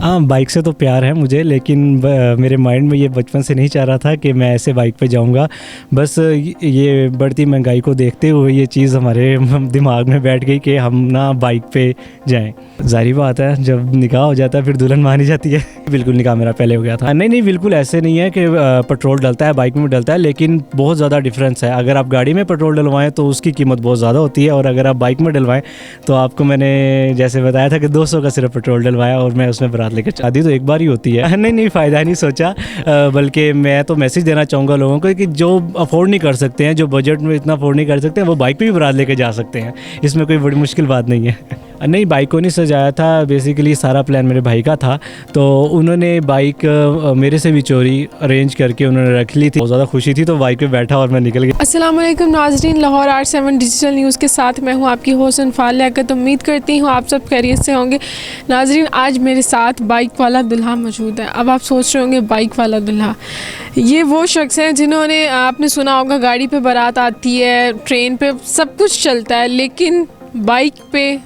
हाँ, बाइक से तो प्यार है मुझे, लेकिन मेरे माइंड में ये बचपन से नहीं चाह रहा था कि मैं ऐसे बाइक पे जाऊंगा। बस ये बढ़ती महंगाई को देखते हुए ये चीज़ हमारे दिमाग में बैठ गई कि हम ना बाइक पे जाएं। जाहिर बात है, जब निकाह हो जाता है फिर दुल्हन मानी जाती है। बिल्कुल निकाह मेरा पहले हो गया था। नहीं, बिल्कुल ऐसे नहीं है कि पेट्रोल डलता है बाइक में डलता है, लेकिन बहुत ज़्यादा डिफरेंस है। अगर आप गाड़ी में पेट्रोल डलवाएं तो उसकी कीमत बहुत ज़्यादा होती है, और अगर आप बाइक में डलवाएं तो आपको मैंने जैसे बताया था कि 200 का सिर्फ पेट्रोल डलवाया और मैं उसमें बारात लेकर। शादी तो एक बार ही होती है। नहीं, फ़ायदा नहीं सोचा, बल्कि मैं तो मैसेज देना चाहूँगा लोगों को कि जो अफोर्ड नहीं कर सकते हैं, जो बजट में इतना अफोर्ड नहीं कर सकते हैं, वो बाइक पे भी बारात लेके जा सकते हैं। इसमें कोई बड़ी मुश्किल बात नहीं है। नहीं, बाइक को नहीं सजाया था, बेसिकली सारा प्लान मेरे भाई का था, तो उन्होंने बाइक मेरे से भी चोरी अरेंज करके उन्होंने रख ली थी। बहुत ज़्यादा खुशी थी तो बाइक पे बैठा और मैं निकल गया। अस्सलाम वालेकुम नाज़रीन, लाहौर R7 डिजिटल न्यूज़ के साथ मैं हूँ आपकी होस्ट अनफाल लियाकत। उम्मीद करती हूँ आप सब खैरियत से होंगे। नाज़रीन, आज मेरे साथ बाइक वाला दुल्हा मौजूद है। अब आप सोच रहे होंगे बाइक वाला दुल्हा, ये वो शख्स है जिन्होंने, आपने सुना होगा, गाड़ी पे बारात आती है, ट्रेन पे सब कुछ चलता है, लेकिन बाइक पे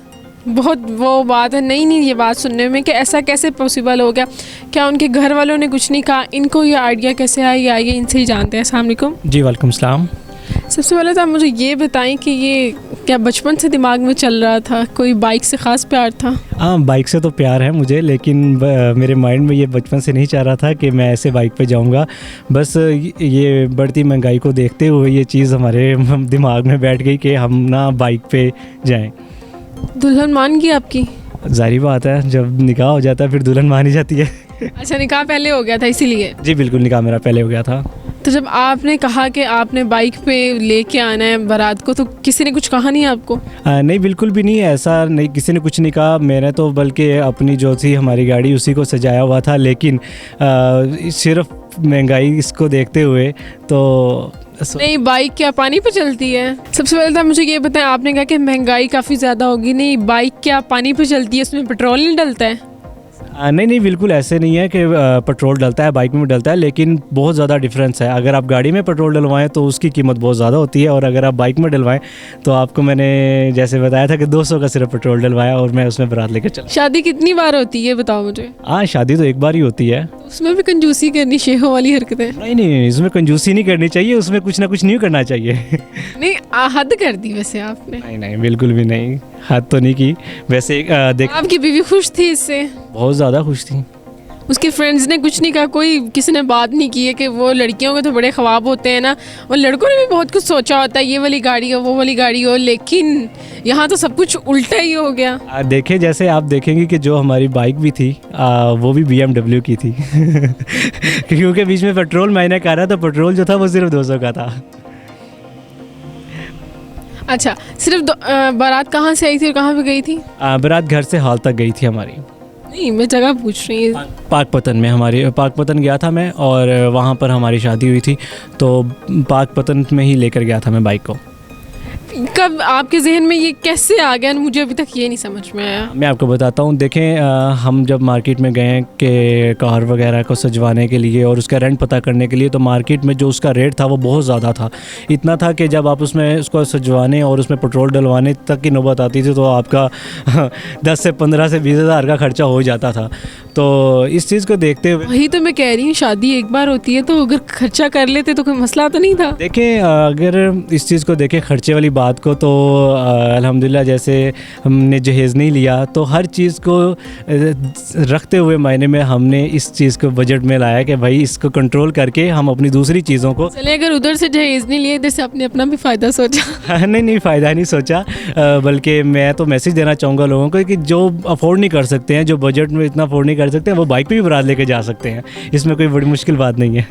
बहुत वो बात है नहीं ये बात सुनने में कि ऐसा कैसे पॉसिबल हो गया। क्या उनके घर वालों ने कुछ नहीं कहा? इनको ये आइडिया कैसे आया, ये इनसे ही जानते हैं। अस्सलाम वालेकुम। जी वालेकुम सलाम। सबसे पहले तो आप मुझे ये बताएं कि ये क्या बचपन से दिमाग में चल रहा था, कोई बाइक से ख़ास प्यार था? हाँ, बाइक से तो प्यार है मुझे, लेकिन मेरे माइंड में ये बचपन से नहीं चाह रहा था कि मैं ऐसे बाइक पे जाऊंगा। बस ये बढ़ती महंगाई को देखते हुए ये चीज़ हमारे दिमाग में बैठ गई कि हम ना बाइक पे जाएं। दुल्हन मान गई आपकी? जाहिर बात है, जब निकाह हो जाता है फिर दुल्हन मानी जाती है। अच्छा, निकाह पहले हो गया था इसीलिए? जी बिल्कुल, निकाह मेरा पहले हो गया था। तो जब आपने कहा कि आपने बाइक पे लेके आना है बारात को, तो किसी ने कुछ कहा नहीं आपको? नहीं, बिल्कुल भी नहीं, ऐसा नहीं, किसी ने कुछ नहीं कहा। मैंने तो बल्कि अपनी जो थी हमारी गाड़ी उसी को सजाया हुआ था, लेकिन सिर्फ महंगाई इसको देखते हुए तो नहीं, बाइक क्या पानी पे चलती है? सबसे पहले तो मुझे ये बताएं, आपने कहा कि महंगाई काफ़ी ज़्यादा होगी, नहीं बाइक क्या पानी पे चलती है, उसमें पेट्रोल नहीं डलता है? नहीं, बिल्कुल ऐसे नहीं है कि पेट्रोल डलता है बाइक में डलता है, लेकिन बहुत ज़्यादा डिफरेंस है। अगर आप गाड़ी में पेट्रोल डलवाएं तो उसकी कीमत बहुत ज़्यादा होती है, और अगर आप बाइक में डलवाएं तो आपको मैंने जैसे बताया था कि 200 का सिर्फ पेट्रोल डलवाया और मैं उसमें बारात लेकर चला। शादी कितनी बार होती है ये बताओ मुझे? हाँ, शादी तो एक बार ही होती है। उसमें भी कंजूसी करनी, शेहों वाली हरकतें? नहीं, इसमें कंजूसी नहीं करनी चाहिए, उसमें कुछ ना कुछ न्यू करना चाहिए। नहीं, हद कर दी वैसे आपने। नहीं, बिल्कुल भी नहीं, हद तो नहीं की। वैसे देख, आपकी बीवी खुश थी इससे? बहुत ज़्यादा खुश थी। उसके फ्रेंड्स ने कुछ नहीं कहा? कोई किसी ने बात नहीं की है कि वो लड़कियों के तो बड़े ख्वाब होते हैं ना, और लड़कों ने भी बहुत कुछ सोचा होता है, ये वाली गाड़ी हो वो वाली गाड़ी हो, लेकिन यहाँ तो सब कुछ उल्टा ही हो गया। देखें, जैसे आप देखेंगे कि जो हमारी बाइक भी थी वो भी BMW की थी। क्योंकि बीच में पेट्रोल महीने का रहा, तो पेट्रोल जो था वो सिर्फ 200 का था। अच्छा, सिर्फ बारात कहाँ से आई थी और कहाँ पे गई थी? बारात घर से हॉल तक गई थी हमारी। नहीं, मैं जगह पूछ रही हूँ। पाकपतन में, हमारी पाकपतन गया था मैं, और वहाँ पर हमारी शादी हुई थी, तो पाकपतन में ही लेकर गया था मैं बाइक को। कब आपके जहन में ये कैसे आ गया? मुझे अभी तक ये नहीं समझ में आया। मैं आपको बताता हूँ। देखें, हम जब मार्केट में गए कि कार वगैरह को सजवाने के लिए और उसका रेंट पता करने के लिए, तो मार्केट में जो उसका रेट था वो बहुत ज़्यादा था। इतना था कि जब आप उसमें उसको सजवाने और उसमें पेट्रोल डलवाने तक की नौबत आती थी तो आपका 10 से 15 से 20 हज़ार का खर्चा हो जाता था। तो इस चीज़ को देखते हुए, वही तो मैं कह रही हूँ, शादी एक बार होती है, तो अगर खर्चा कर लेते तो कोई मसला तो नहीं था। देखें, अगर इस चीज़ को देखें खर्चे वाली बात को, तो अल्हम्दुलिल्लाह जैसे हमने जहेज़ नहीं लिया, तो हर चीज़ को रखते हुए मायने में हमने इस चीज़ को बजट में लाया कि भाई इसको कंट्रोल करके हम अपनी दूसरी चीज़ों को। चले, अगर उधर से जहेज़ नहीं लिया, इधर से आपने अपना भी फ़ायदा सोचा? नहीं, फ़ायदा नहीं सोचा, बल्कि मैं तो मैसेज देना चाहूँगा लोगों को कि जो अफोर्ड नहीं कर सकते हैं, जो बजट में इतना अफोर्ड नहीं कर सकते हैं, वो बाइक पे भी बारात लेके जा सकते हैं। इसमें कोई बड़ी मुश्किल बात नहीं है।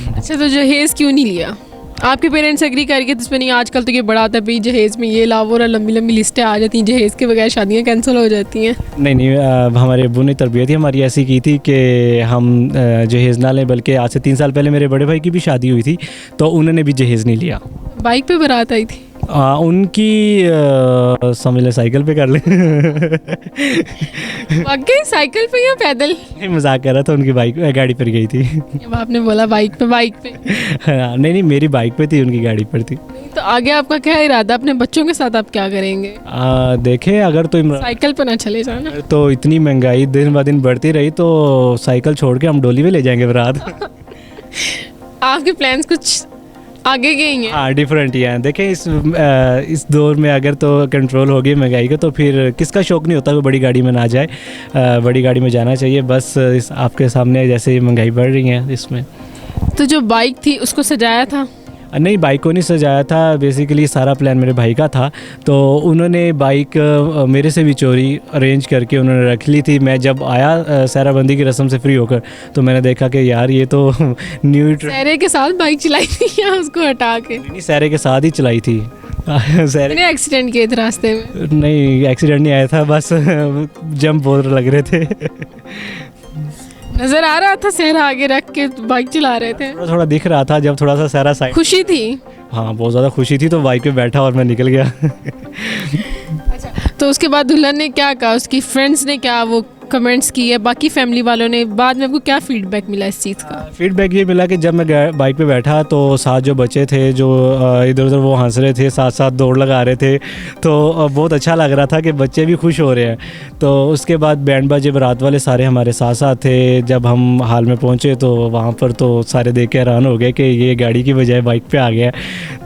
अच्छा, तो जहेज़ क्यों नहीं लिया? आपके पेरेंट्स एग्री करके? इस पर नहीं, आजकल तो ये बड़ा आता है भाई जहेज़ में ये लाओ, और लंबी लंबी लिस्टें आ जाती हैं, जहेज़ के बगैर शादियाँ कैंसिल हो जाती हैं। नहीं, हमारे अब्बू ने तरबियत ही हमारी ऐसी की थी कि हम जहेज़ ना लें, बल्कि आज से 3 साल पहले मेरे बड़े भाई की भी शादी हुई थी, तो उन्होंने भी जहेज़ नहीं लिया। बाइक पे बारात आई थी? उनकी समझ ले साइकिल पे कर ले। वाकई साइकिल पे या पैदल? नहीं, मजाक कर रहा था, उनकी बाइक गाड़ी पर गई थी। अब आपने बोला बाइक पे। नहीं, मेरी बाइक पे थी, उनकी गाड़ी पर थी। तो आगे आपका क्या इरादा, अपने बच्चों के साथ आप क्या करेंगे? देखें अगर तो साइकिल पर ना चले जाना। तो इतनी महंगाई दिन ब दिन बढ़ती रही तो साइकिल छोड़ के हम डोली में ले जाएंगे बारात। आपके प्लान्स कुछ आगे के ही हैं। हाँ डिफरेंट ही हैं। देखें इस दौर में अगर तो कंट्रोल होगी महंगाई का तो फिर किसका शौक़ नहीं होता कि बड़ी गाड़ी में ना जाए। बड़ी गाड़ी में जाना चाहिए। बस आपके सामने जैसे महंगाई बढ़ रही है इसमें। तो जो बाइक थी उसको सजाया था? नहीं, बाइक को नहीं सजाया था। बेसिकली सारा प्लान मेरे भाई का था, तो उन्होंने बाइक मेरे से भी चोरी अरेंज करके उन्होंने रख ली थी। मैं जब आया सहराबंदी की रस्म से फ्री होकर तो मैंने देखा कि यार ये तो न्यू सहरे के साथ बाइक चलाई थी या उसको हटा के? नहीं, सहरे के साथ ही चलाई थी। सहरे एक्सीडेंट किए थे रास्ते में? नहीं, एक्सीडेंट नहीं आया था, बस जंप बहुत लग रहे थे। नजर आ रहा था सहरा आगे रख के बाइक चला रहे थे? थोड़ा थोड़ा दिख रहा था जब थोड़ा सा सहरा साइड। खुशी थी? हाँ बहुत ज़्यादा खुशी थी, तो बाइक पे बैठा और मैं निकल गया। अच्छा, तो उसके बाद दुल्हन ने क्या कहा, उसकी फ्रेंड्स ने क्या वो कमेंट्स किए, बाकी फैमिली वालों ने बाद में आपको क्या फीडबैक मिला इस चीज़ का? फीडबैक ये मिला कि जब मैं बाइक पे बैठा तो साथ जो बच्चे थे जो इधर उधर वो हंस रहे थे, साथ साथ दौड़ लगा रहे थे, तो बहुत अच्छा लग रहा था कि बच्चे भी खुश हो रहे हैं। तो उसके बाद बैंड बाजे बारात वाले सारे हमारे साथ साथ थे। जब हम हाल में पहुँचे तो वहाँ पर तो सारे देख के हैरान हो गए कि ये गाड़ी की बजाय बाइक पे आ गया।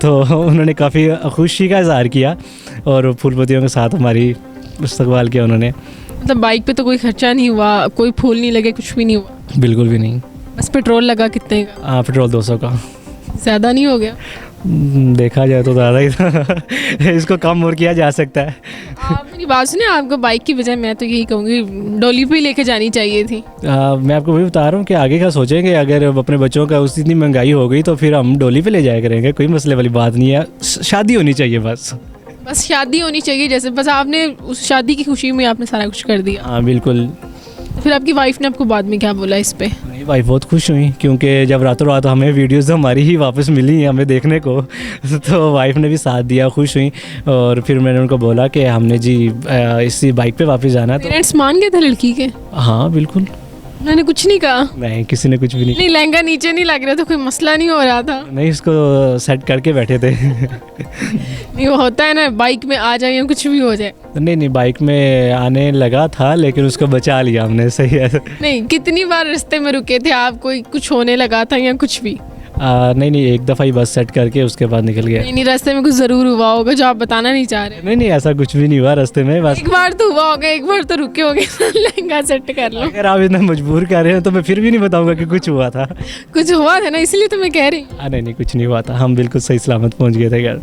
तो उन्होंने काफ़ी खुशी का इज़हार किया और फूल पत्तियों के साथ हमारी इस्तकबाल किया उन्होंने। मतलब बाइक पे तो कोई खर्चा नहीं हुआ, कोई फूल नहीं लगे, कुछ भी नहीं हुआ? बिल्कुल भी नहीं। बस पेट्रोल लगा कितने का? हाँ पेट्रोल 200 का। ज़्यादा नहीं हो गया? देखा जाए तो ज़्यादा ही था। इसको कम और किया जा सकता है। आप मेरी बात सुने, आपको बाइक की बजाय मैं तो यही कहूँगी डोली पे ही लेके जानी चाहिए थी। मैं आपको वही बता रहा हूँ कि आगे का सोचेंगे। अगर अपने बच्चों का उस इतनी महंगाई हो गई तो फिर हम डोली पे ले जाया करेंगे, कोई मसले वाली बात नहीं है। शादी होनी चाहिए बस शादी होनी चाहिए जैसे, बस आपने उस शादी की खुशी में आपने सारा कुछ कर दिया। हाँ बिल्कुल। फिर आपकी वाइफ ने आपको बाद में क्या बोला इस पे? मेरी वाइफ बहुत खुश हुई क्योंकि जब रातों रात हमें वीडियोस हमारी ही वापस मिली हमें देखने को, तो वाइफ ने भी साथ दिया, खुश हुई। और फिर मैंने उनको बोला कि हमने जी इसी बाइक पे वापस जाना है। तो पेरेंट्स मान गए थे लड़की के? हाँ बिल्कुल। उन्होंने कुछ नहीं कहा? नहीं, किसी ने कुछ भी नहीं। लहंगा नीचे नहीं लग रहा था, कोई मसला नहीं हो रहा था? नहीं, इसको सेट करके बैठे थे। नहीं वो होता है ना, बाइक में आ जाए या कुछ भी हो जाए। नहीं, बाइक में आने लगा था लेकिन उसको बचा लिया हमने, सही है। नहीं, कितनी बार रास्ते में रुके थे आप, कोई कुछ होने लगा था या कुछ भी? नहीं, एक दफ़ा ही बस सेट करके उसके बाद निकल गया। नहीं, रास्ते में कुछ ज़रूर हुआ होगा जो आप बताना नहीं चाह रहे? नहीं, ऐसा कुछ भी नहीं हुआ रास्ते में। बस एक बार तो हुआ होगा, एक बार तो रुके होगे लहंगा सेट कर लो। अगर आप इतना मजबूर कर रहे हैं तो मैं फिर भी नहीं बताऊंगा कि कुछ हुआ था। कुछ हुआ था ना, इसलिए तो मैं कह रही। नहीं, कुछ नहीं हुआ था। हम बिल्कुल सही सलामत पहुंच गए थे घर।